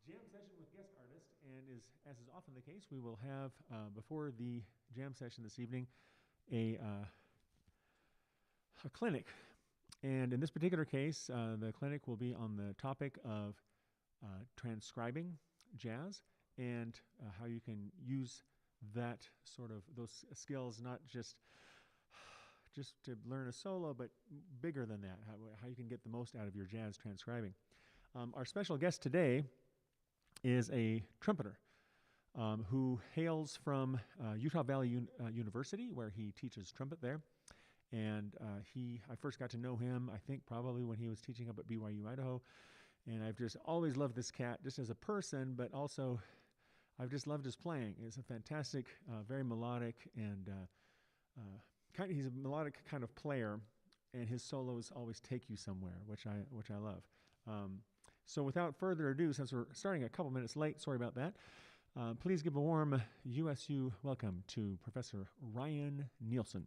jam session with guest artist, and as is often the case, we will have before the jam session this evening a clinic. And in this particular case, the clinic will be on the topic of transcribing jazz and how you can use that those skills not just to learn a solo, but bigger than that, how you can get the most out of your jazz transcribing. Our special guest today is a trumpeter who hails from Utah Valley University, where he teaches trumpet there. And I first got to know him, I think probably when he was teaching up at BYU, Idaho. And I've just always loved this cat, just as a person, but also I've just loved his playing. He's a fantastic, very melodic, and he's a melodic kind of player, and his solos always take you somewhere, which I love. So without further ado, since we're starting a couple minutes late, sorry about that, please give a warm USU welcome to Professor Ryan Nielsen.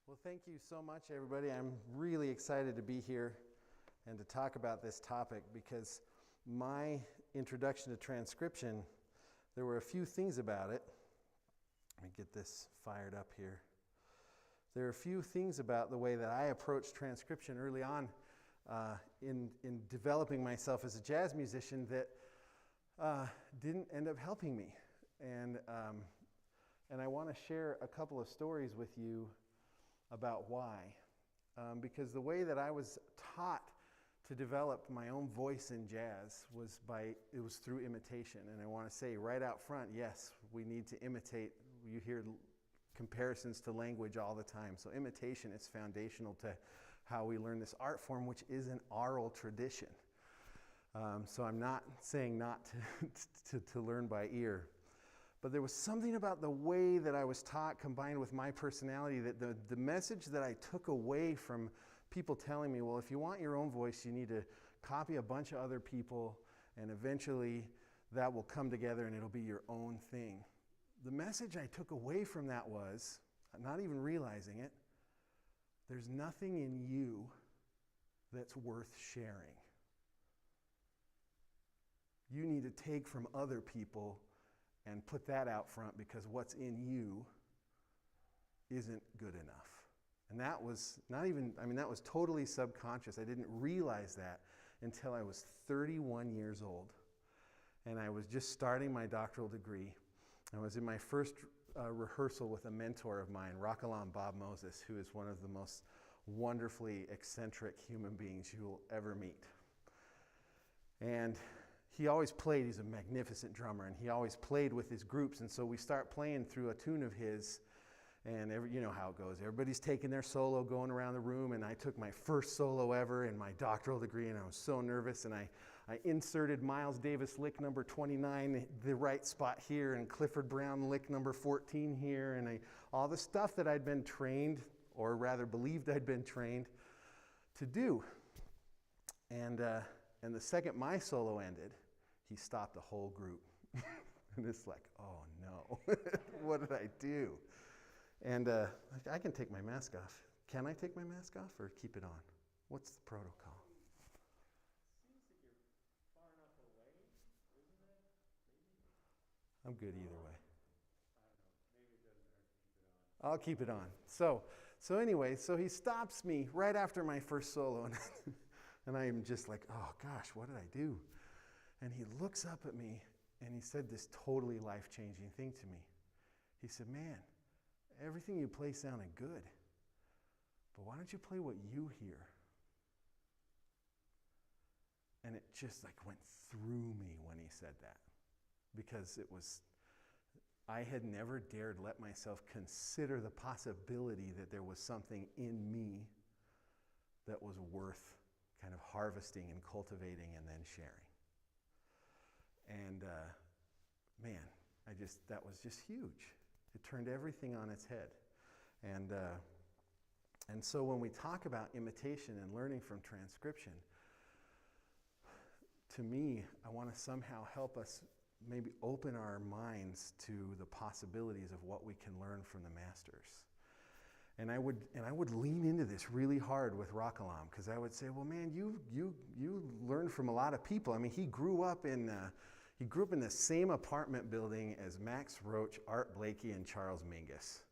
Well, thank you so much, everybody. I'm really excited to be here and to talk about this topic, because my introduction to transcription, there were a few things about it. Let me get this fired up here. There are a few things about the way that I approached transcription early on in developing myself as a jazz musician that didn't end up helping me. And I want to share a couple of stories with you about why. Because the way that I was taught to develop my own voice in jazz was through imitation. And I want to say right out front, yes, we need to imitate. You hear comparisons to language all the time. So imitation is foundational to how we learn this art form, which is an oral tradition. So I'm not saying not to learn by ear. But there was something about the way that I was taught, combined with my personality, that the message that I took away from people telling me, well, if you want your own voice, you need to copy a bunch of other people, and eventually that will come together and it'll be your own thing. The message I took away from that was, not even realizing it, there's nothing in you that's worth sharing. You need to take from other people and put that out front, because what's in you isn't good enough. And that was that was totally subconscious. I didn't realize that until I was 31 years old. And I was just starting my doctoral degree. I was in my first rehearsal with a mentor of mine, Rockalam Bob Moses, who is one of the most wonderfully eccentric human beings you will ever meet. And he always played, he's a magnificent drummer, and he always played with his groups. And so we start playing through a tune of his, and you know how it goes. Everybody's taking their solo, going around the room, and I took my first solo ever in my doctoral degree, and I was so nervous, and I inserted Miles Davis lick number 29, the right spot here, and Clifford Brown lick number 14 here, and all the stuff that I'd been trained, or rather believed I'd been trained to do. And the second my solo ended, he stopped the whole group. And it's like, oh no, what did I do? And I can take my mask off. Can I take my mask off or keep it on? What's the protocol? Seems like you're far enough away, isn't it? Maybe? I'm good either way. I don't know. Maybe it doesn't hurt to keep it on. I'll keep it on. So anyway, he stops me right after my first solo, and I'm just like, oh gosh, what did I do? And he looks up at me and he said this totally life-changing thing to me. He said, man, everything you play sounded good, but why don't you play what you hear? And it just like went through me when he said that, because I had never dared let myself consider the possibility that there was something in me that was worth kind of harvesting and cultivating and then sharing. And man, that was just huge. It turned everything on its head. And so when we talk about imitation and learning from transcription, to me, I want to somehow help us maybe open our minds to the possibilities of what we can learn from the masters. And I would lean into this really hard with Rockalam, because I would say, well, man, you learned from a lot of people. I mean, he grew up in the same apartment building as Max Roach, Art Blakey, and Charles Mingus.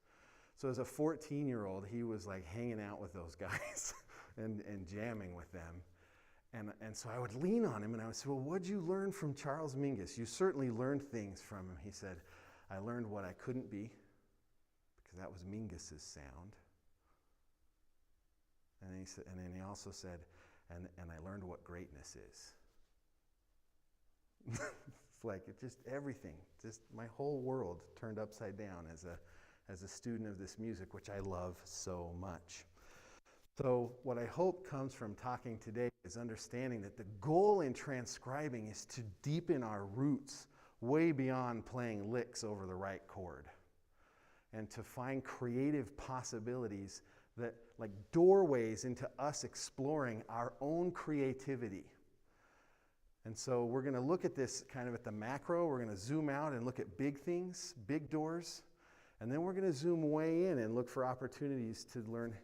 So as a 14-year-old, he was like hanging out with those guys and jamming with them. And so I would lean on him and I would say, well, what'd you learn from Charles Mingus? You certainly learned things from him. He said, I learned what I couldn't be, because that was Mingus's sound. And then he also said, and I learned what greatness is. It's like everything, just my whole world turned upside down as a student of this music, which I love so much. So what I hope comes from talking today is understanding that the goal in transcribing is to deepen our roots way beyond playing licks over the right chord, and to find creative possibilities that, like doorways into us exploring our own creativity. And so we're going to look at this kind of at the macro. We're going to zoom out and look at big things, big doors, and then we're going to zoom way in and look for opportunities to learn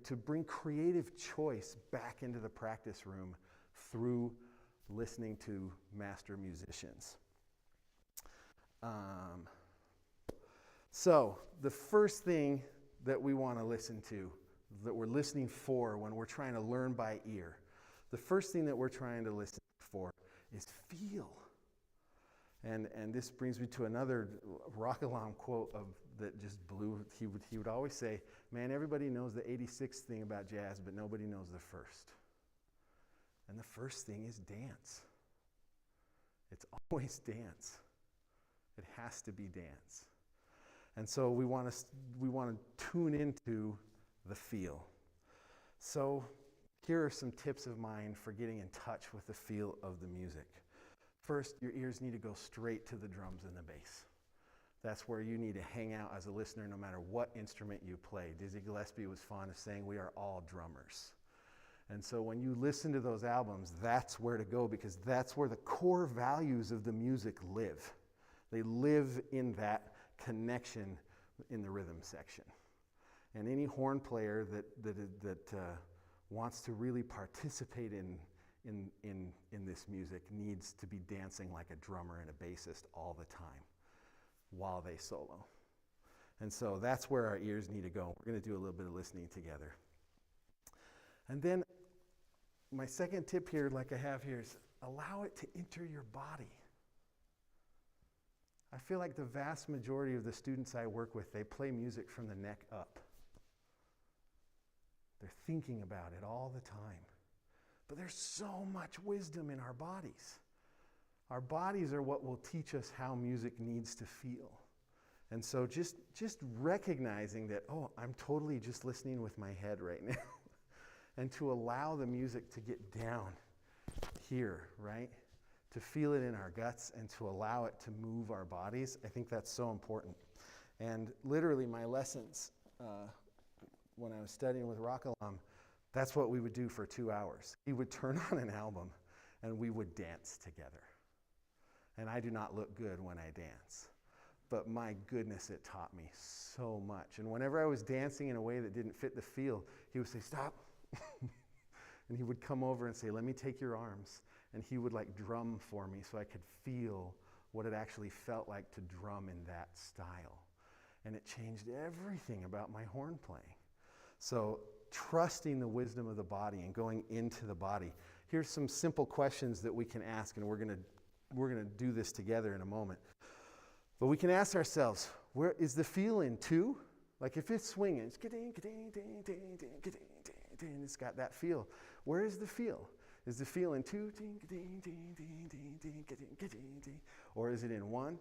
to bring creative choice back into the practice room through listening to master musicians. So the first thing that we want to listen to, that we're listening for when we're trying to learn by ear, the first thing that we're trying to listen for is feel. And this brings me to another Rockalam quote that just blew. He would always say, man, everybody knows the 86th thing about jazz, but nobody knows the first. And the first thing is dance. It's always dance. It has to be dance. And so we want to tune into the feel. So here are some tips of mine for getting in touch with the feel of the music. First, your ears need to go straight to the drums and the bass. That's where you need to hang out as a listener no matter what instrument you play. Dizzy Gillespie was fond of saying we are all drummers. And so when you listen to those albums, that's where to go, because that's where the core values of the music live. They live in that connection in the rhythm section. And any horn player that wants to really participate in this music needs to be dancing like a drummer and a bassist all the time while they solo. And so that's where our ears need to go. We're going to do a little bit of listening together. And then my second tip here, like I have here, is allow it to enter your body. I feel like the vast majority of the students I work with, they play music from the neck up. They're thinking about it all the time. But there's so much wisdom in our bodies. Our bodies are what will teach us how music needs to feel. And so just recognizing that, oh, I'm totally just listening with my head right now. And to allow the music to get down here, right? To feel it in our guts and to allow it to move our bodies. I think that's so important. And literally my lessons, when I was studying with Rockalam, that's what we would do for 2 hours. He would turn on an album and we would dance together. And I do not look good when I dance. But my goodness, it taught me so much. And whenever I was dancing in a way that didn't fit the feel, he would say, stop. And he would come over and say, let me take your arms. And he would like drum for me so I could feel what it actually felt like to drum in that style. And it changed everything about my horn playing. So trusting the wisdom of the body and going into the body. Here's some simple questions that we can ask, and we're gonna do this together in a moment. But we can ask ourselves, where is the feel in 2? Like if it's swinging, it's it's got that feel. Where is the feel? Is the feel in 2? Or is it in 1?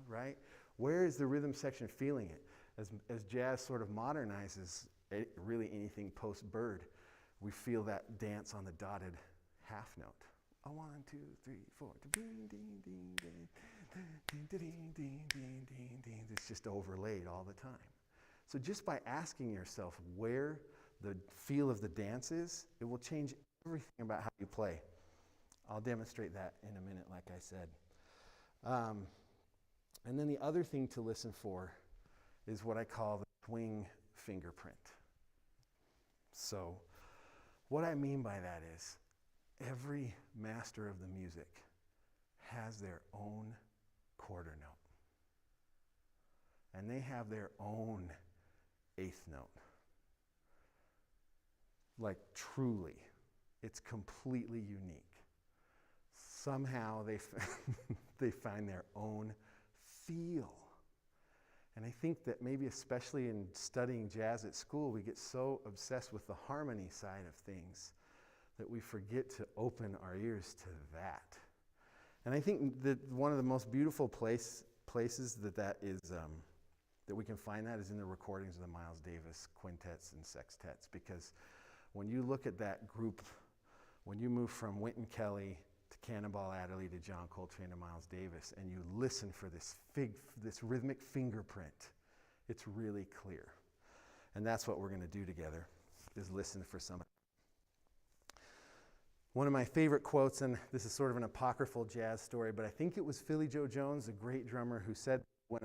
Right? Where is the rhythm section feeling it? As jazz sort of modernizes really anything post-Bird, we feel that dance on the dotted half note. 1, 2, 3, 4. It's just overlaid all the time. So just by asking yourself where the feel of the dance is, it will change everything about how you play. I'll demonstrate that in a minute, like I said. And then the other thing to listen for is what I call the swing fingerprint. So what I mean by that is every master of the music has their own quarter note. And they have their own eighth note. Like truly, it's completely unique. Somehow they find their own feel. And I think that maybe especially in studying jazz at school, we get so obsessed with the harmony side of things that we forget to open our ears to that. And I think that one of the most beautiful places that is that we can find that is in the recordings of the Miles Davis quintets and sextets, because when you look at that group, when you move from Wynton Kelly to Cannonball Adderley to John Coltrane to Miles Davis, and you listen for this rhythmic fingerprint, it's really clear. And that's what we're going to do together, is listen for some. One of my favorite quotes, and this is sort of an apocryphal jazz story, but I think it was Philly Joe Jones, a great drummer, who said when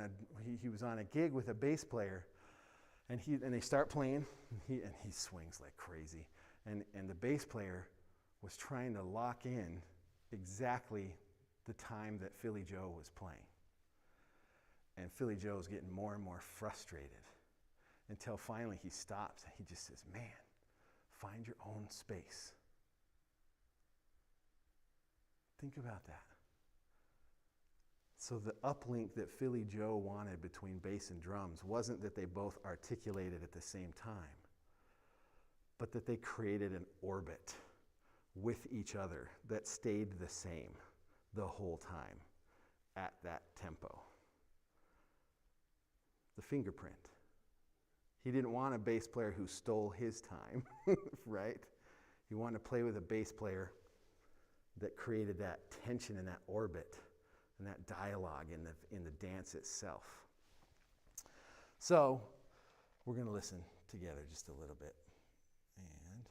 he was on a gig with a bass player, and they start playing, and he swings like crazy, and the bass player was trying to lock in exactly the time that Philly Joe was playing. And Philly Joe was getting more and more frustrated until finally he stops and he just says, "Man, find your own space." Think about that. So the uplink that Philly Joe wanted between bass and drums wasn't that they both articulated at the same time, but that they created an orbit with each other that stayed the same the whole time at that tempo. The fingerprint. He didn't want a bass player who stole his time, right? He wanted to play with a bass player that created that tension in that orbit and that dialogue in the dance itself. So we're going to listen together just a little bit. And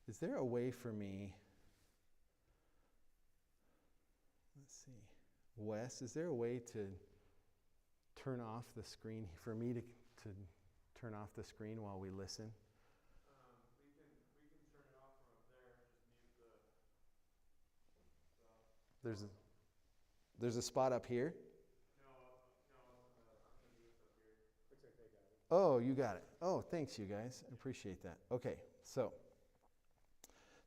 is there a way for me, let's see, Wes, is there a way to turn off the screen, for me to turn off the screen while we listen? We can turn it off from up there and just mute the stuff. There's a spot up here? No, I'm gonna do this up here. Looks like they got it. Oh, you got it. Oh, thanks, you guys. I appreciate that. Okay, so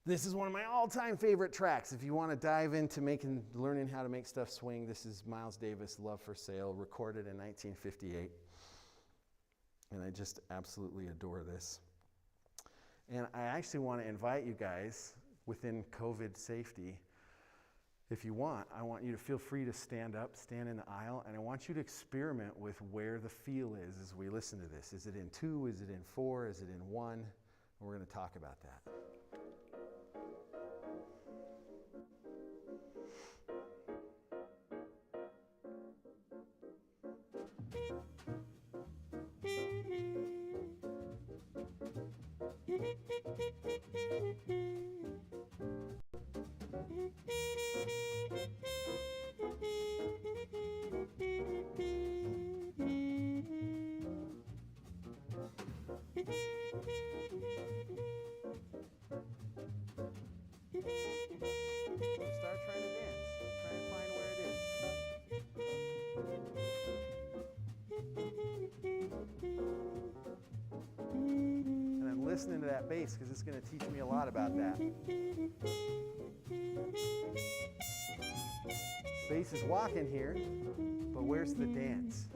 this is one of my all-time favorite tracks. If you want to dive into learning how to make stuff swing, this is Miles Davis' Love for Sale, recorded in 1958. And I just absolutely adore this. And I actually want to invite you guys, within COVID safety, if you want, I want you to feel free to stand up, stand in the aisle, and I want you to experiment with where the feel is as we listen to this. Is it in 2? Is it in 4? Is it in 1? And we're going to talk about that. Start trying to dance. Try and find where it is. And I'm listening to that bass because it's going to teach me a lot about that. Bass is walking here, but where's the dance?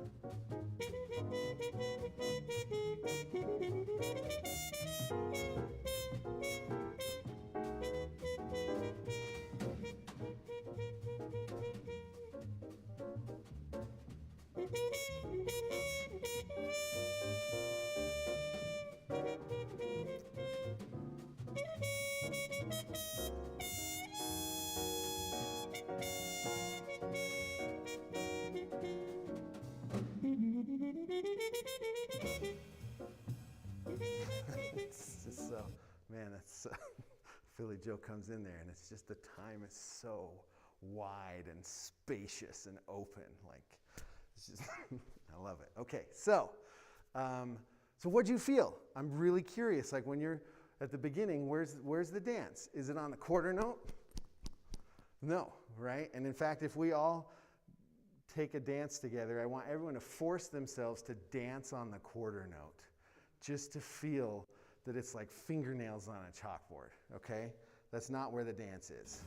It's just so, man, that's Philly Joe comes in there, and it's just the time is so wide and spacious and open. Like, It's just I love it. Okay, so what'd you feel? I'm really curious. Like when you're at the beginning, where's the dance? Is it on the quarter note? No, right? And in fact, if we all take a dance together, I want everyone to force themselves to dance on the quarter note, just to feel that it's like fingernails on a chalkboard, okay? That's not where the dance is.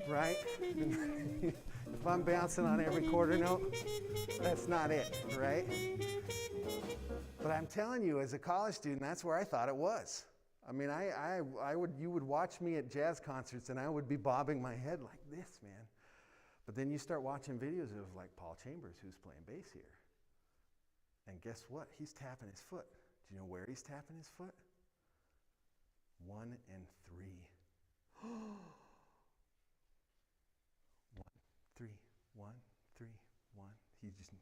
Right? If I'm bouncing on every quarter note, that's not it, right? But I'm telling you, as a college student, that's where I thought it was. I mean, you would watch me at jazz concerts and I would be bobbing my head like this, man. But then you start watching videos of like Paul Chambers, who's playing bass here. And guess what? He's tapping his foot. Do you know where he's tapping his foot? 1 and 3. 1, 3, 1, 3, 1. He just,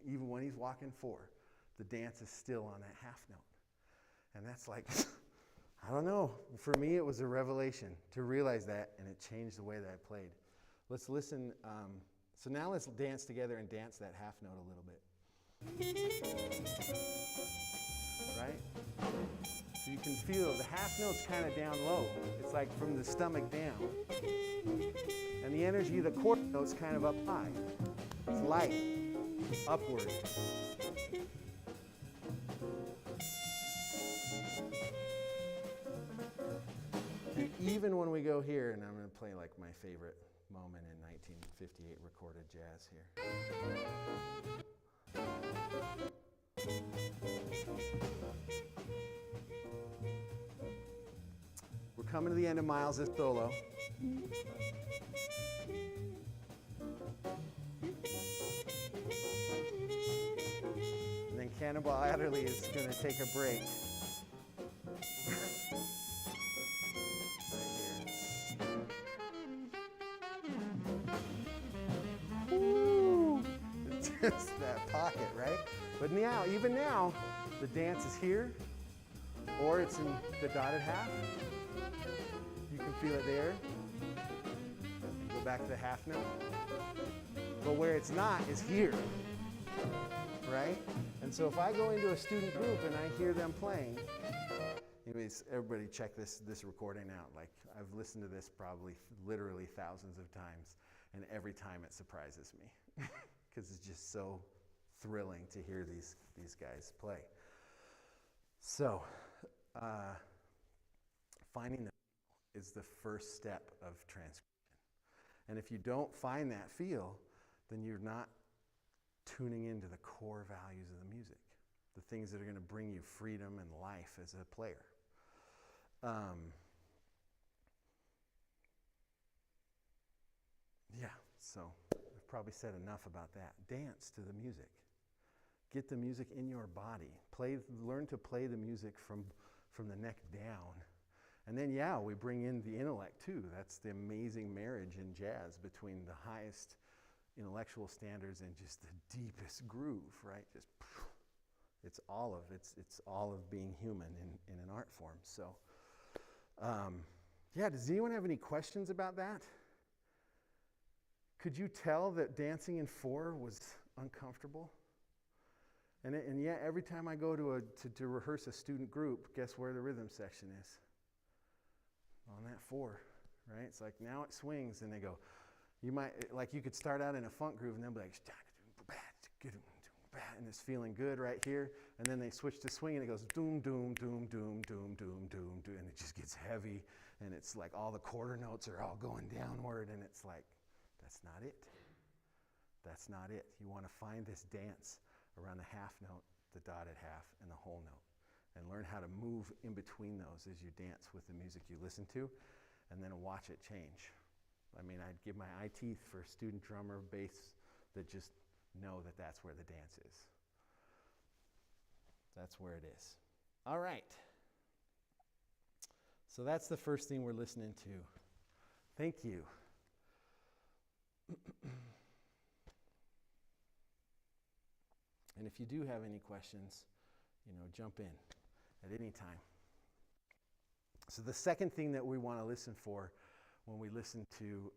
even when he's walking 4, the dance is still on that half note. And that's like, I don't know. For me, it was a revelation to realize that, and it changed the way that I played. Let's listen. So now let's dance together and dance that half note a little bit. Right? So you can feel the half note's kind of down low. It's like from the stomach down. And the energy of the quarter note's kind of up high. It's light, upward. And even when we go here, and I'm going to play like my favorite moment in 1958 recorded jazz here. We're coming to the end of Miles' solo. And then Cannonball Adderley is going to take a break. Just that pocket, right? But now, even now, the dance is here, or it's in the dotted half. You can feel it there. Go back to the half note. But where it's not is here, right? And so if I go into a student group and I hear them playing, anyways, everybody check this recording out. Like, I've listened to this probably literally thousands of times, and every time it surprises me. Because it's just so thrilling to hear these guys play. So, finding the feel is the first step of transcription. And if you don't find that feel, then you're not tuning into the core values of the music, the things that are going to bring you freedom and life as a player. Yeah, so I've probably said enough about that. Dance to the music. Get the music in your body. Learn to play the music from the neck down. And then, yeah, we bring in the intellect too. That's the amazing marriage in jazz between the highest intellectual standards and just the deepest groove, right? Just it's all of being human in an art form. So, yeah, does anyone have any questions about that? Could you tell that dancing in 4 was uncomfortable? And yeah, every time I go to rehearse a student group, guess where the rhythm section is? On that 4, right? It's like now it swings, and they go. You could start out in a funk groove, and then be like, and it's feeling good right here, and then they switch to swing, and it goes doom, doom, doom, doom, doom, doom, doom, doom, and it just gets heavy, and it's like all the quarter notes are all going downward, and it's like, that's not it. That's not it. You want to find this dance around the half note, the dotted half, and the whole note, and learn how to move in between those as you dance with the music you listen to, and then watch it change. I mean, I'd give my eye teeth for a student drummer, bass, that just know that that's where the dance is. That's where it is. All right. So that's the first thing we're listening to. Thank you. And if you do have any questions, jump in at any time. So the second thing that we want to listen for when we listen to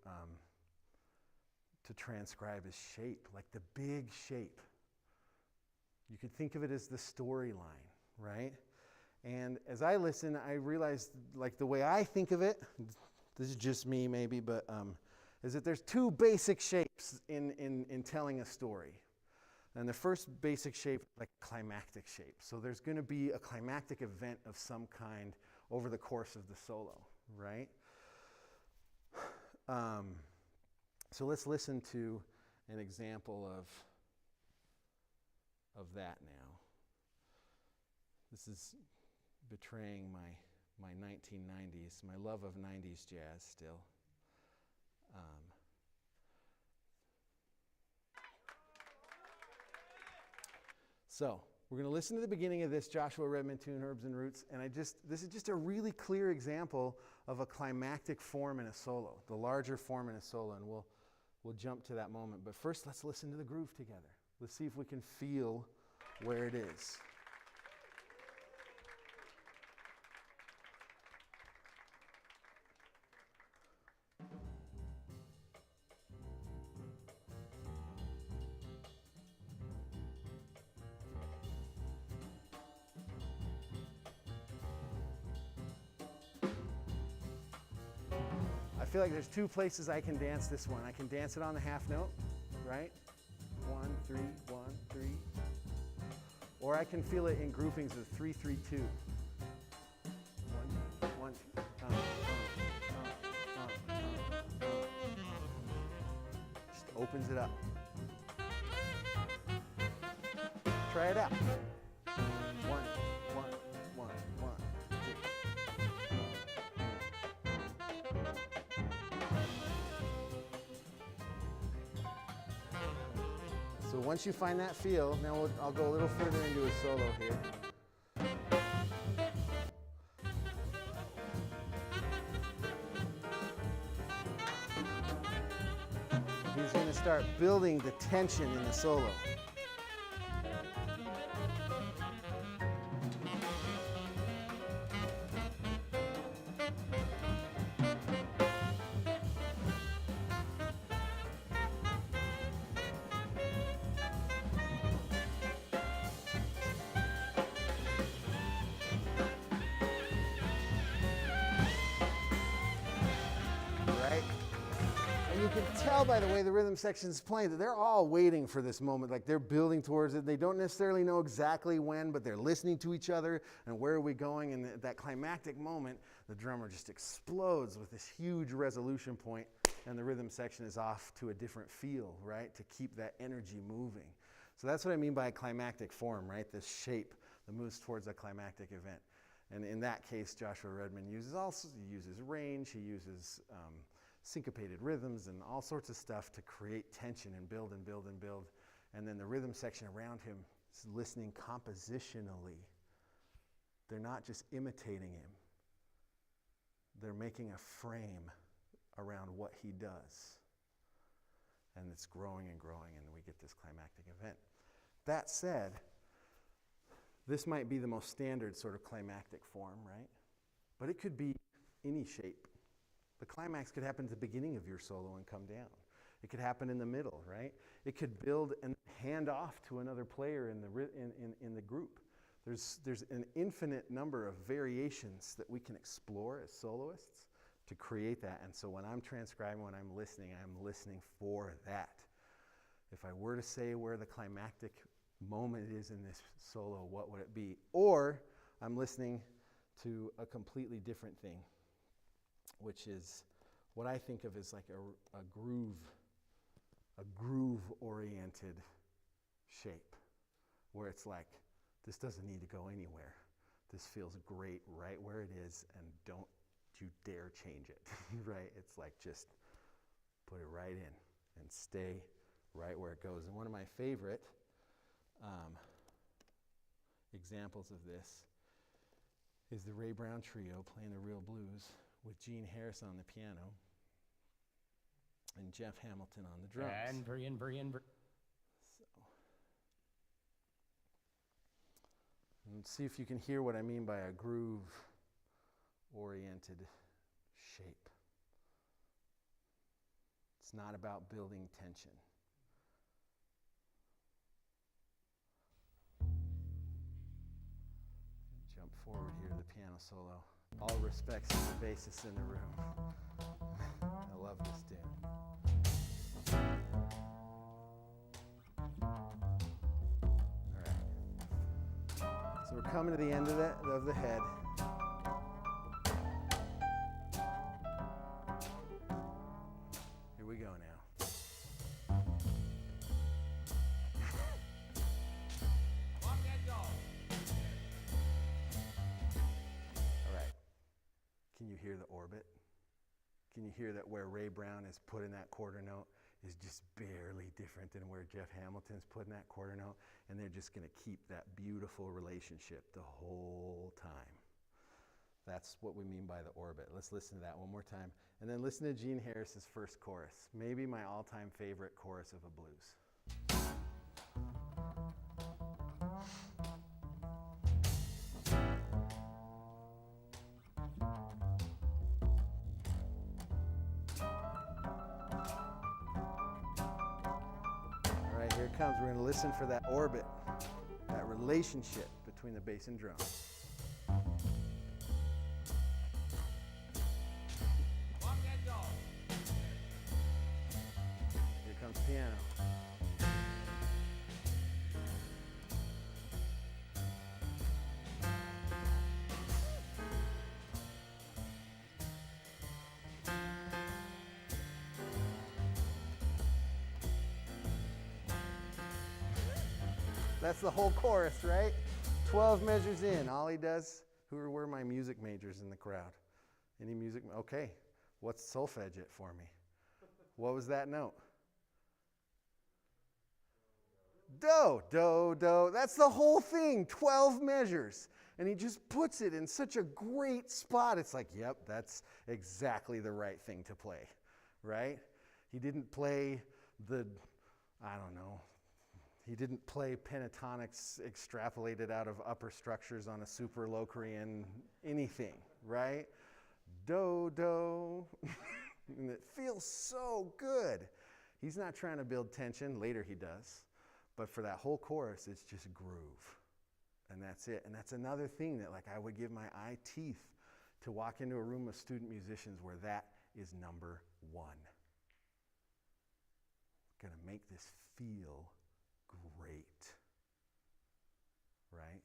to transcribe is shape, like the big shape. You could think of it as the storyline, right? And as I listen, I realized, like, the way I think of it, this is just me maybe, but is that there's two basic shapes in telling a story. And the first basic shape is like a climactic shape. So there's going to be a climactic event of some kind over the course of the solo, right? So let's listen to an example of that now. This is betraying my 1990s, my love of 90s jazz still. So we're going to listen to the beginning of this Joshua Redman tune, Herbs and Roots, and this is just a really clear example of a climactic form in a solo, the larger form in a solo, and we'll jump to that moment. But first, let's listen to the groove together. Let's see if we can feel where it is. I feel like there's two places I can dance this one. I can dance it on the half note, right? 1, 3, 1, 3. Or I can feel it in groupings of 3, 3, 2. 1, 1, 2. Just opens it up. Try it out. 1, 1, 1, 1, 2. So once you find that feel, now I'll go a little further into a solo here. He's going to start building the tension in the solo. You can tell by the way the rhythm section is playing that they're all waiting for this moment, like they're building towards it. They don't necessarily know exactly when, but they're listening to each other and where are we going, and at that climactic moment, the drummer just explodes with this huge resolution point, and the rhythm section is off to a different feel, right, to keep that energy moving. So that's what I mean by a climactic form, right, this shape that moves towards a climactic event. And in that case, Joshua Redman uses range, he uses syncopated rhythms and all sorts of stuff to create tension and build and build and build. And then the rhythm section around him is listening compositionally. They're not just imitating him. They're making a frame around what he does. And it's growing and growing, and we get this climactic event. That said, this might be the most standard sort of climactic form, right? But it could be any shape. The climax could happen at the beginning of your solo and come down. It could happen in the middle, right? It could build and hand off to another player in the group. There's an infinite number of variations that we can explore as soloists to create that. And so when I'm transcribing, when I'm listening for that. If I were to say where the climactic moment is in this solo, what would it be? Or I'm listening to a completely different thing, which is what I think of as like a groove-oriented shape, where it's like, this doesn't need to go anywhere. This feels great right where it is, and don't you dare change it, right? It's like, just put it right in and stay right where it goes. And one of my favorite examples of this is the Ray Brown Trio playing the Real Blues with Gene Harris on the piano and Jeff Hamilton on the drums. And see if you can hear what I mean by a groove-oriented shape. It's It's not about building tension. Jump forward here to the piano solo. All respects to the bassist in the room. I love this tune. All right. So we're coming to the end of the head. Here we go now. Can you hear the orbit? Can you hear that where Ray Brown is putting that quarter note is just barely different than where Jeff Hamilton's putting that quarter note? And they're just going to keep that beautiful relationship the whole time. That's what we mean by the orbit. Let's listen to that one more time. And then listen to Gene Harris's first chorus. Maybe my all-time favorite chorus of a blues. Here it comes. We're going to listen for that orbit, that relationship between the bass and drum. Here comes piano. That's the whole chorus, right? 12 measures in. All he does, who were my music majors in the crowd? Any music? Okay. What's solfege it for me? What was that note? Do, do, do. That's the whole thing. 12 measures. And he just puts it in such a great spot. It's like, yep, that's exactly the right thing to play, right? He didn't play the, I don't know, he didn't play pentatonics extrapolated out of upper structures on a super Locrian anything, right? Do, do. And it feels so good. He's not trying to build tension. Later he does. But for that whole chorus, it's just groove. And that's it. And that's another thing that I would give my eye teeth to walk into a room of student musicians where that is number one. Gonna make this feel great, right?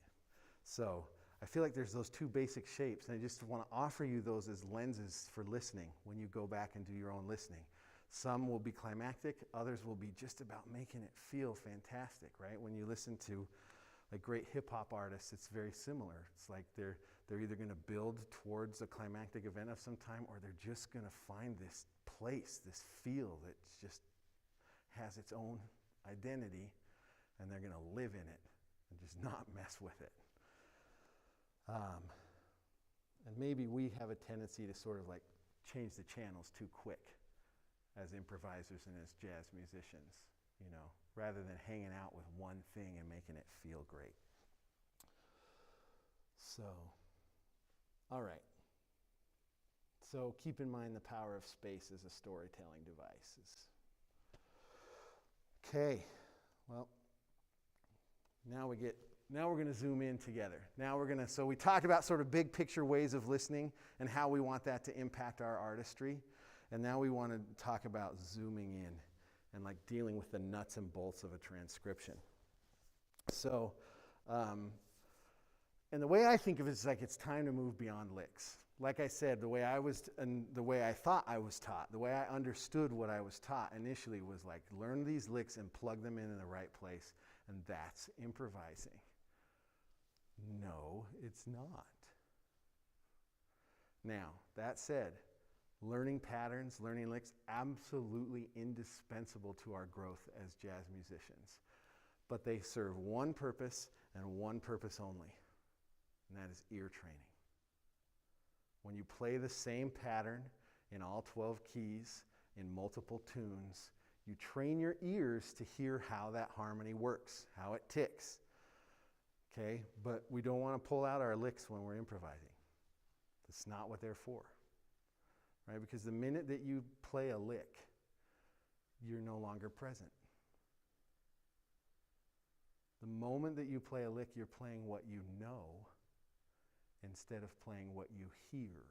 So I feel like there's those two basic shapes, and I just want to offer you those as lenses for listening when you go back and do your own listening. Some will be climactic, others will be just about making it feel fantastic, right? When you listen to great hip-hop artists, it's very similar. It's like they're either going to build towards a climactic event of some time, or they're just going to find this place, this feel that just has its own identity, and they're going to live in it and just not mess with it. And maybe we have a tendency to sort of change the channels too quick as improvisers and as jazz musicians, rather than hanging out with one thing and making it feel great. So, all right. So keep in mind the power of space as a storytelling device. Okay, well, now we're going to zoom in together. So we talked about sort of big picture ways of listening and how we want that to impact our artistry. And now we want to talk about zooming in and dealing with the nuts and bolts of a transcription. So, and the way I think of it is it's time to move beyond licks. Like I said, the way I thought I was taught, the way I understood what I was taught initially was learn these licks and plug them in the right place, and that's improvising. No, it's not. Now, that said, learning patterns, learning licks, absolutely indispensable to our growth as jazz musicians. But they serve one purpose and one purpose only, and that is ear training. When you play the same pattern in all 12 keys, in multiple tunes, you train your ears to hear how that harmony works, how it ticks. Okay? But we don't want to pull out our licks when we're improvising. That's not what they're for. Right? Because the minute that you play a lick, you're no longer present. The moment that you play a lick, you're playing what you know instead of playing what you hear.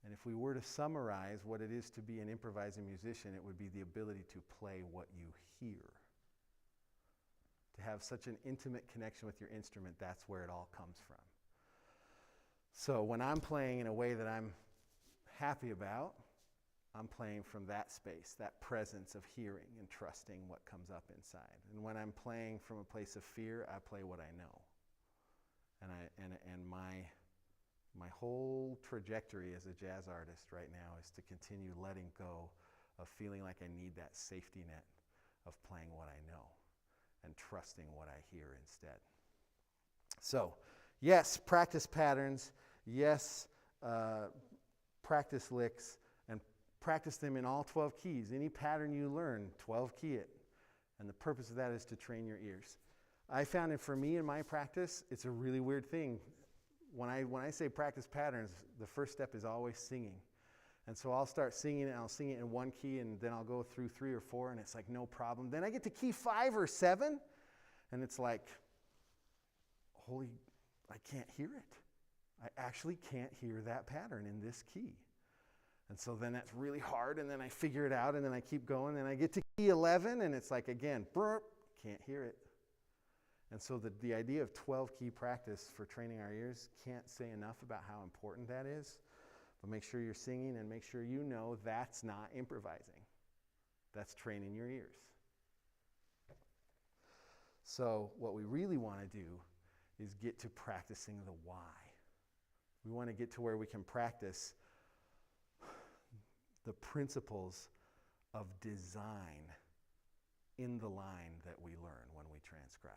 And if we were to summarize what it is to be an improvising musician, it would be the ability to play what you hear. To have such an intimate connection with your instrument, that's where it all comes from. So when I'm playing in a way that I'm happy about, I'm playing from that space, that presence of hearing and trusting what comes up inside. And when I'm playing from a place of fear, I play what I know. And my whole trajectory as a jazz artist right now is to continue letting go of feeling like I need that safety net of playing what I know and trusting what I hear instead. So, yes, practice patterns. Yes, practice licks, and practice them in all 12 keys. Any pattern you learn, 12 key it. And the purpose of that is to train your ears. I found it for me in my practice, it's a really weird thing. When I say practice patterns, the first step is always singing. And so I'll start singing it, and I'll sing it in one key, and then I'll go through 3 or 4, and it's like no problem. Then I get to key 5 or 7, and it's like, holy, I can't hear it. I actually can't hear that pattern in this key. And so then that's really hard, and then I figure it out, and then I keep going, and I get to key 11, and it's like, again, burp, can't hear it. And so the idea of 12-key practice for training our ears, can't say enough about how important that is. But make sure you're singing, and make sure you know that's not improvising. That's training your ears. So what we really want to do is get to practicing the why. We want to get to where we can practice the principles of design in the line that we learn when we transcribe.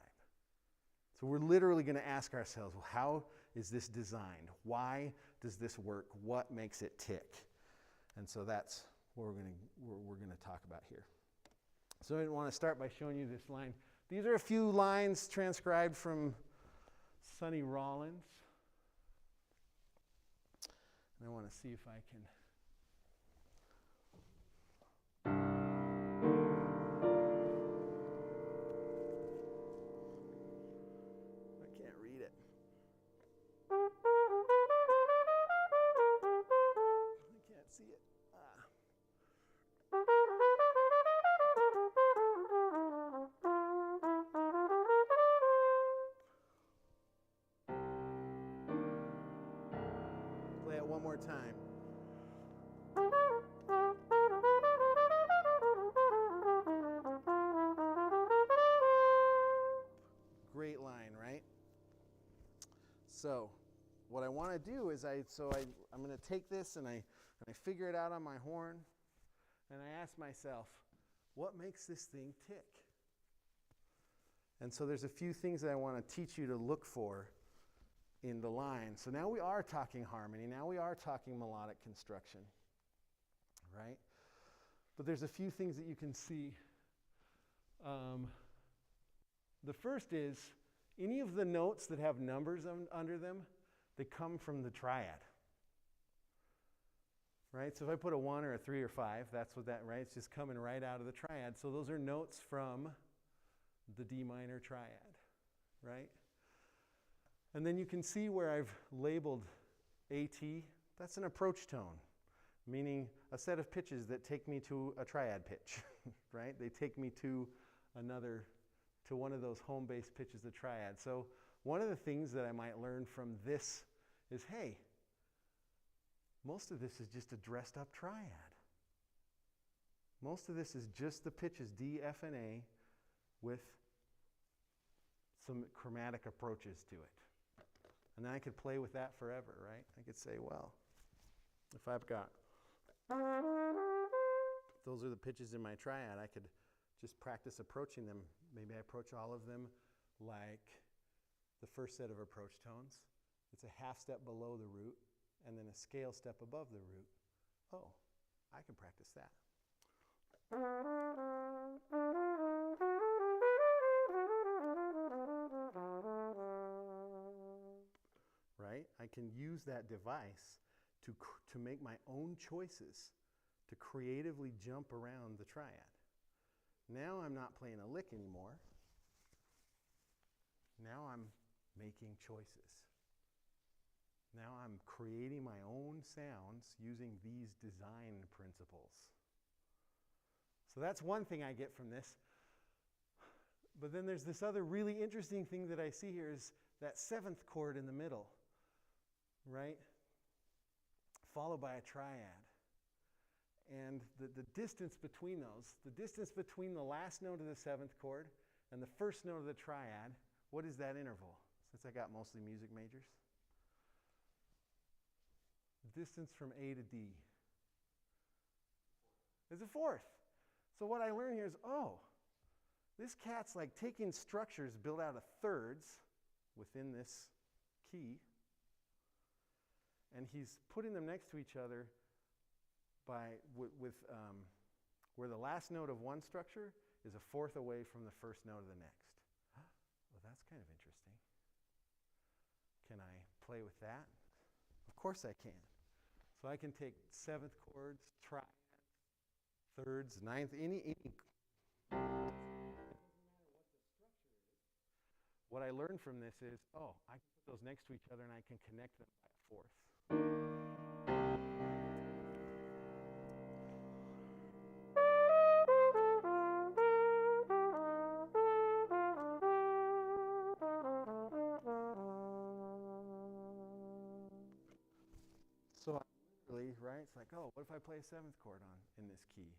So we're literally going to ask ourselves, well, how is this designed? Why does this work? What makes it tick? And so that's what we're going to talk about here. So I want to start by showing you this line. These are a few lines transcribed from Sonny Rollins. And I want to see if I can... Play it one more time. Great line, right? So what I want to do is I'm going to take this and I figure it out on my horn, and I ask myself, what makes this thing tick? And so there's a few things that I want to teach you to look for in the line. So now we are talking harmony. Now we are talking melodic construction, right? But there's a few things that you can see. The first is any of the notes that have numbers under them, they come from the triad, right? So if I put a 1 or a 3 or 5, that's what that, right? It's just coming right out of the triad. So those are notes from the D minor triad, right? And then you can see where I've labeled AT. That's an approach tone, meaning a set of pitches that take me to a triad pitch, right? They take me to one of those home-based pitches of triad. So one of the things that I might learn from this is, hey, most of this is just a dressed-up triad. Most of this is just the pitches D, F, and A with some chromatic approaches to it. And then I could play with that forever, right? I could say, well, if I've got, those are the pitches in my triad, I could just practice approaching them. Maybe I approach all of them like the first set of approach tones. It's a half step below the root and then a scale step above the root. Oh, I can practice that. Right? I can use that device to make my own choices to creatively jump around the triad. Now I'm not playing a lick anymore. Now I'm making choices. Now I'm creating my own sounds using these design principles. So that's one thing I get from this. But then there's this other really interesting thing that I see here is that seventh chord in the middle, right? Followed by a triad. And the distance between those, the distance between the last note of the seventh chord and the first note of the triad, what is that interval? Since I got mostly music majors. Distance from A to D is a fourth. So what I learn here is, oh, this cat's like taking structures built out of thirds within this key, and he's putting them next to each other where the last note of one structure is a fourth away from the first note of the next. Well, that's kind of interesting. Can I play with that? Of course I can. So I can take seventh chords, triads, thirds, ninth, any. What I learned from this is, oh, I can put those next to each other and I can connect them by a fourth. So I literally, right, it's like, oh, what if I play a seventh chord in this key?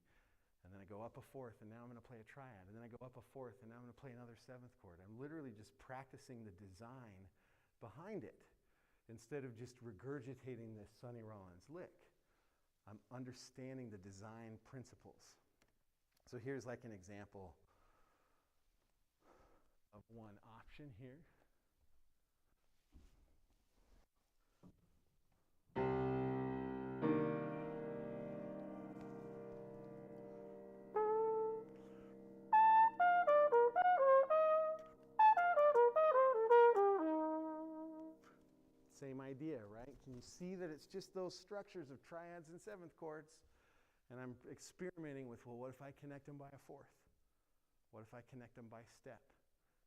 And then I go up a fourth, and now I'm going to play a triad. And then I go up a fourth, and now I'm going to play another seventh chord. I'm literally just practicing the design behind it instead of just regurgitating this Sonny Rollins lick. I'm understanding the design principles. So here's like an example of one option here. Same idea, right? Can you see that it's just those structures of triads and seventh chords? And I'm experimenting with, well, what if I connect them by a fourth? What if I connect them by step?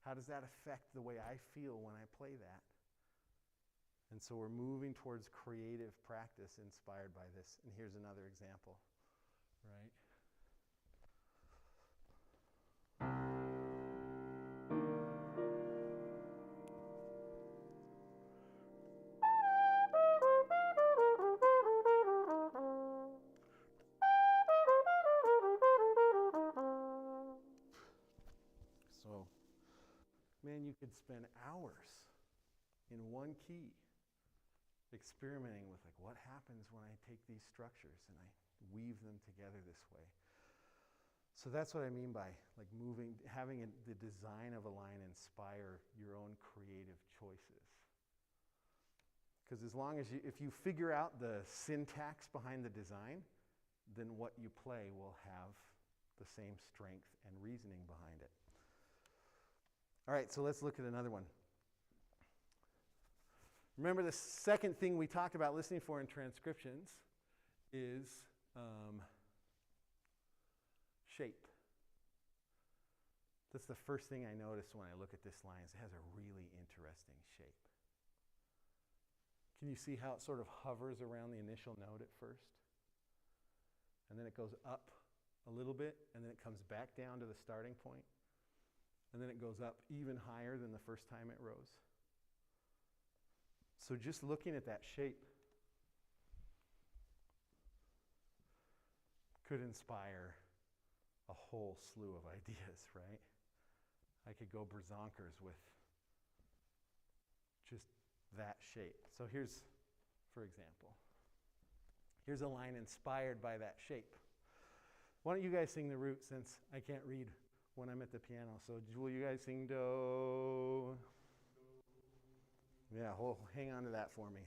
How does that affect the way I feel when I play that? And so we're moving towards creative practice inspired by this. And here's another example, right? So, man, you could spend hours in one key experimenting with, like, what happens when I take these structures and I weave them together this way. So that's what I mean by like having the design of a line inspire your own creative choices. Because as long as if you figure out the syntax behind the design, then what you play will have the same strength and reasoning behind it. All right, so let's look at another one. Remember, the second thing we talked about listening for in transcriptions is shape. That's the first thing I notice when I look at this line, is it has a really interesting shape. Can you see how it sort of hovers around the initial note at first? And then it goes up a little bit, and then it comes back down to the starting point. And then it goes up even higher than the first time it rose. So just looking at that shape could inspire a whole slew of ideas, right? I could go berzonkers with just that shape. So here's, for example, here's a line inspired by that shape. Why don't you guys sing the root, since I can't read when I'm at the piano. So will you guys sing do? Yeah, hang on to that for me.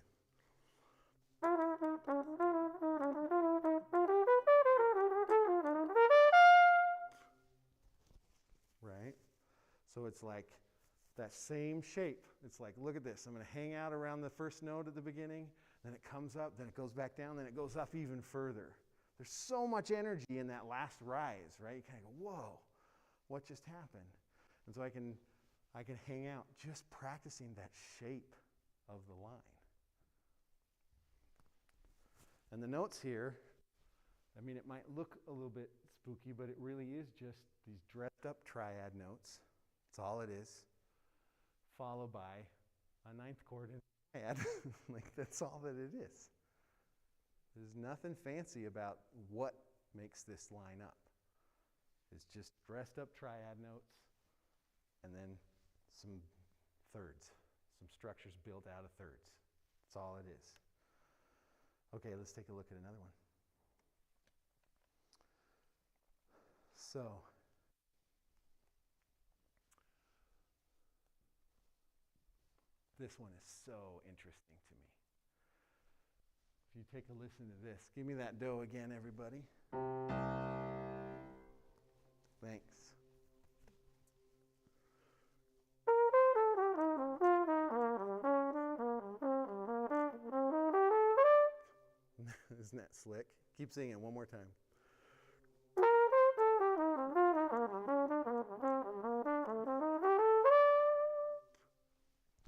Right? So it's like that same shape. It's like, look at this. I'm going to hang out around the first note at the beginning, then it comes up, then it goes back down, then it goes up even further. There's so much energy in that last rise, right? You kind of go, whoa, what just happened? And so I can hang out just practicing that shape of the line. And the notes here, I mean, it might look a little bit spooky, but it really is just these dressed up triad notes. That's all it is. Followed by a ninth chord in triad. Like, that's all that it is. There's nothing fancy about what makes this line up. It's just dressed up triad notes and then some thirds, some structures built out of thirds. That's all it is. Okay, let's take a look at another one. So, this one is so interesting to me. If you take a listen to this, give me that do again, everybody. Thanks. Isn't that slick? Keep singing it one more time.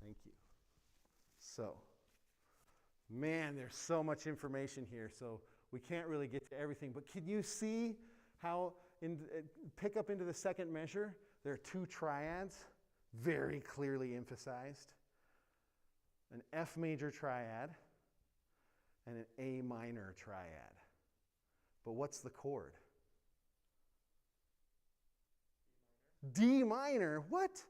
Thank you. So, man, there's so much information here, so we can't really get to everything. But can you see how, pick up into the second measure, there are two triads, very clearly emphasized. An F major triad and an A minor triad. But what's the chord? D minor. What?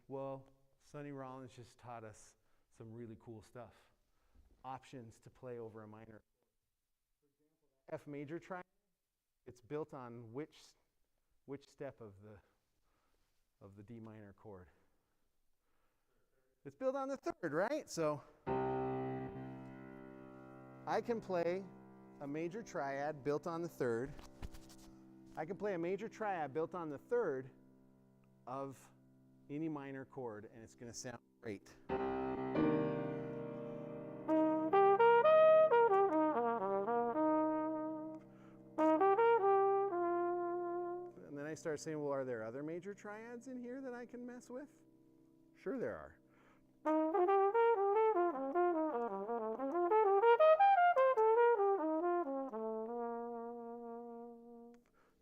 Well, Sonny Rollins just taught us some really cool stuff. Options to play over a minor. F major triad, it's built on which step of the D minor chord? It's built on the third, right? So I can play a major triad built on the third. I can play a major triad built on the third of any minor chord, and it's going to sound great. And then I start saying, well, are there other major triads in here that I can mess with? Sure there are.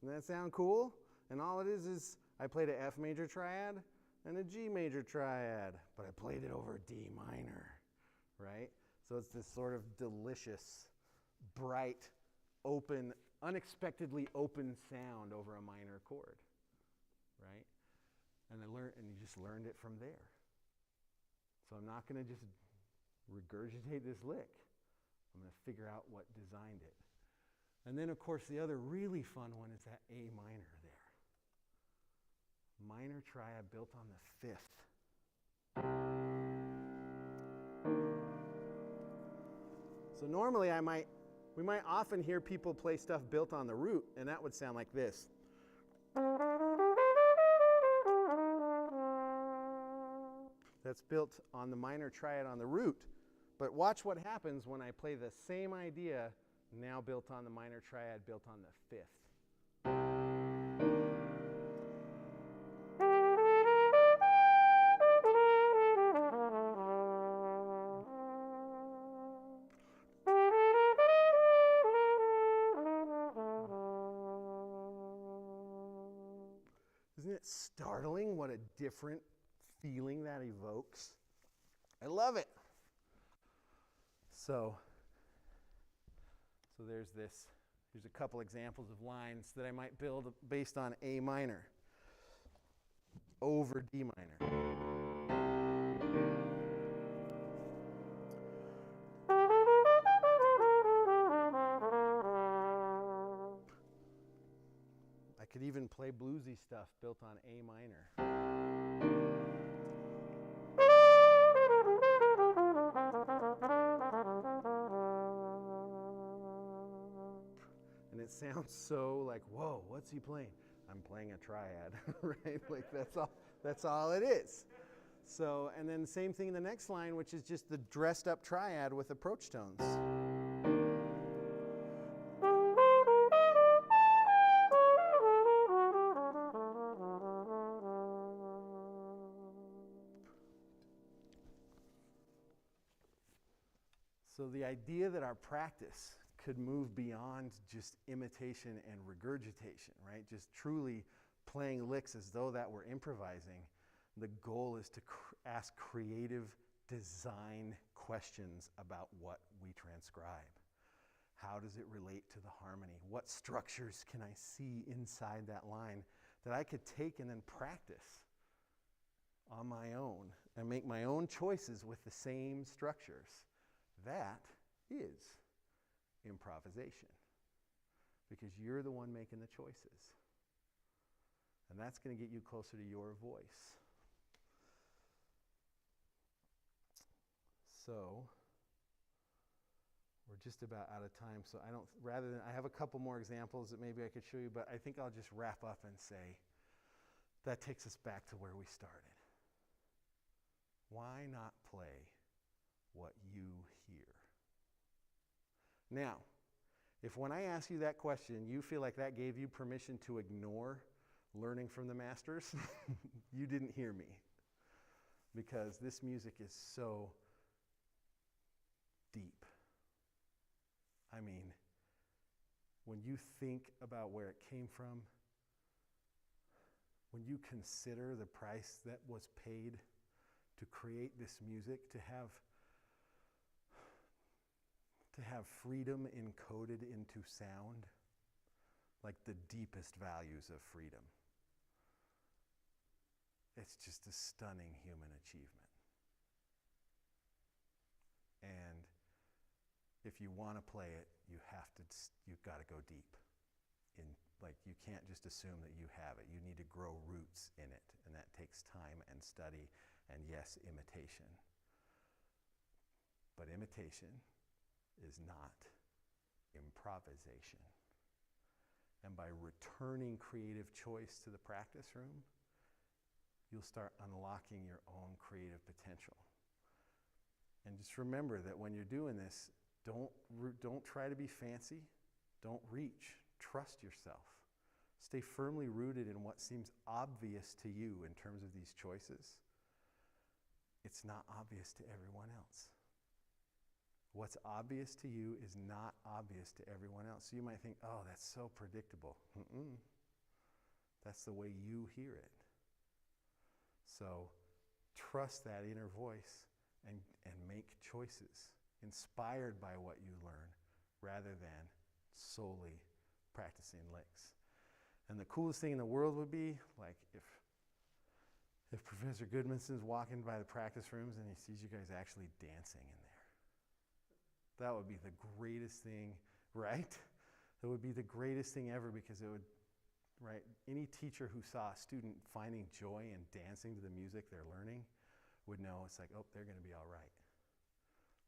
Doesn't that sound cool? And all it is I played an F major triad and a G major triad, but I played it over D minor, right? So it's this sort of delicious, bright, open, unexpectedly open sound over a minor chord, right? And you just learned it from there. So I'm not going to just regurgitate this lick. I'm going to figure out what designed it. And then, of course, the other really fun one is that A minor there. Minor triad built on the fifth. So normally we might often hear people play stuff built on the root, and that would sound like this. That's built on the minor triad on the root. But watch what happens when I play the same idea now built on the minor triad built on the fifth. Isn't it startling what a different feeling that evokes? I love it. So there's this. Here's a couple examples of lines that I might build based on A minor over D minor. I could even play bluesy stuff built on A minor. And it sounds so like, whoa, what's he playing? I'm playing a triad, right? Like that's all it is. So, and then the same thing in the next line, which is just the dressed up triad with approach tones. So the idea that our practice could move beyond just imitation and regurgitation, right? Just truly playing licks as though that we're improvising. The goal is to ask creative design questions about what we transcribe. How does it relate to the harmony? What structures can I see inside that line that I could take and then practice on my own and make my own choices with the same structures? That is improvisation, because you're the one making the choices. And that's going to get you closer to your voice. So we're just about out of time, so I have a couple more examples that maybe I could show you, but I think I'll just wrap up and say that takes us back to where we started. Why not play what you hear? Now, if when I ask you that question, you feel like that gave you permission to ignore learning from the masters, you didn't hear me, because this music is so deep. I mean, when you think about where it came from, when you consider the price that was paid to create this music, to have freedom encoded into sound, like the deepest values of freedom, it's just a stunning human achievement. And if you want to play it, you've got to go deep. You can't just assume that you have it. You need to grow roots in it, and that takes time and study, and yes, imitation. But imitation is not improvisation. And by returning creative choice to the practice room, you'll start unlocking your own creative potential. And just remember that when you're doing this, don't try to be fancy. Don't reach. Trust yourself. Stay firmly rooted in what seems obvious to you in terms of these choices. It's not obvious to everyone else. What's obvious to you is not obvious to everyone else. So you might think, oh, that's so predictable. That's the way you hear it. So trust that inner voice and make choices inspired by what you learn rather than solely practicing licks. And the coolest thing in the world would be, like, if Professor Goodmanson's walking by the practice rooms and he sees you guys actually dancing in there. That would be the greatest thing, right? That would be the greatest thing ever, because it would, right? Any teacher who saw a student finding joy in dancing to the music they're learning would know it's like, oh, they're going to be all right.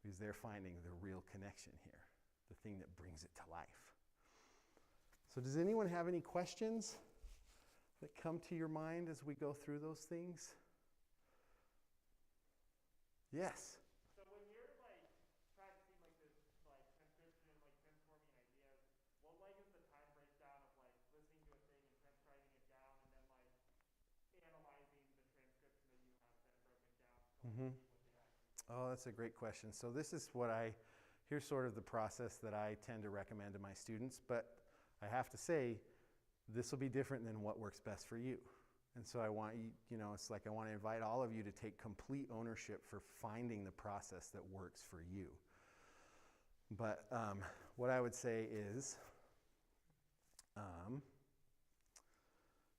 Because they're finding the real connection here, the thing that brings it to life. So does anyone have any questions that come to your mind as we go through those things? Yes. So when you're practicing this transcription, transforming ideas, what is the time breakdown of listening to a thing and transcribing it down, and then analyzing the transcription that you have then broken down to see what they actually. Oh, that's a great question. So this is here's sort of the process that I tend to recommend to my students, but I have to say, this will be different than what works best for you. And so I want you, it's like I want to invite all of you to take complete ownership for finding the process that works for you. But what I would say is,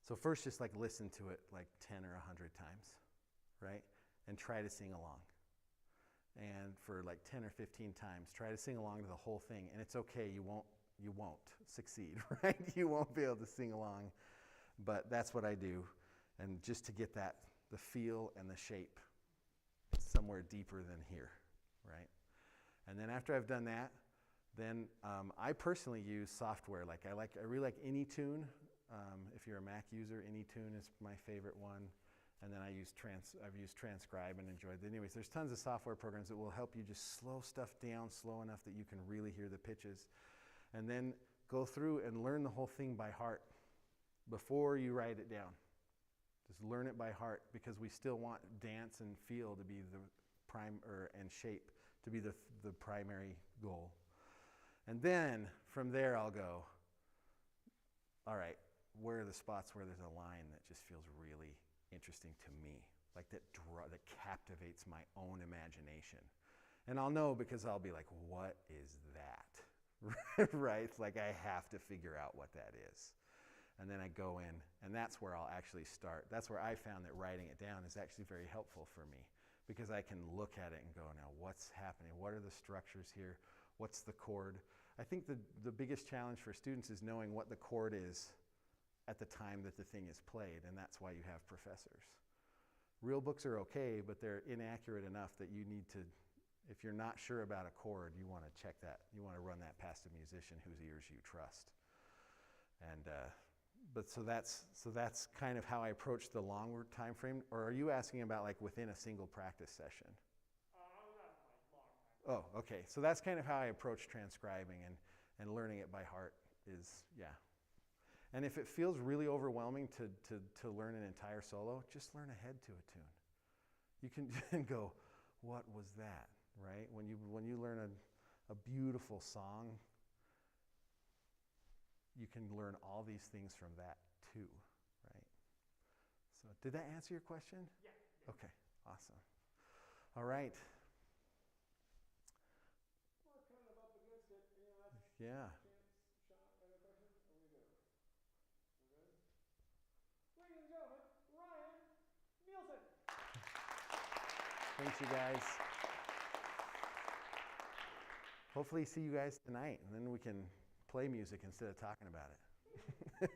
so first just listen to it 10 or 100 times, right? And try to sing along. And for 10 or 15 times, try to sing along to the whole thing. And it's okay, you won't succeed, right? You won't be able to sing along, but that's what I do. And just to get the feel and the shape somewhere deeper than here, right? And then after I've done that, then I personally use software. I really like AnyTune. If you're a Mac user, AnyTune is my favorite one. And then I've used Transcribe and enjoyed it. Anyways, there's tons of software programs that will help you just slow stuff down slow enough that you can really hear the pitches. And then go through and learn the whole thing by heart before you write it down. Just learn it by heart, because we still want dance and feel to be the and shape to be the primary goal. And then from there I'll go, all right, where are the spots where there's a line that just feels really interesting to me, like that captivates my own imagination. And I'll know because I'll be like, what is that? Right? Like I have to figure out what that is. And then I go in, and that's where I'll actually start. That's where I found that writing it down is actually very helpful for me, because I can look at it and go, now what's happening? What are the structures here? What's the chord? I think the biggest challenge for students is knowing what the chord is at the time that the thing is played, and that's why you have professors. Real books are okay, but they're inaccurate enough that you need to, if you're not sure about a chord, you want to check that. You want to run that past a musician whose ears you trust. And but so that's kind of how I approach the longer time frame. Or are you asking about like within a single practice session? I was asking like long time. Oh, okay. So that's kind of how I approach transcribing and learning it by heart is, yeah. And if it feels really overwhelming to learn an entire solo, just learn ahead to a tune. You can go, what was that, right? When you learn a beautiful song, you can learn all these things from that too, right? So did that answer your question? Yeah. Okay, awesome. All right. We're kind of up against it. Yeah. Sean, any questions? Are we good? We're good? Ladies and gentlemen, Ryan Nielsen. Thanks, you guys. Hopefully see you guys tonight, and then we can play music instead of talking about it.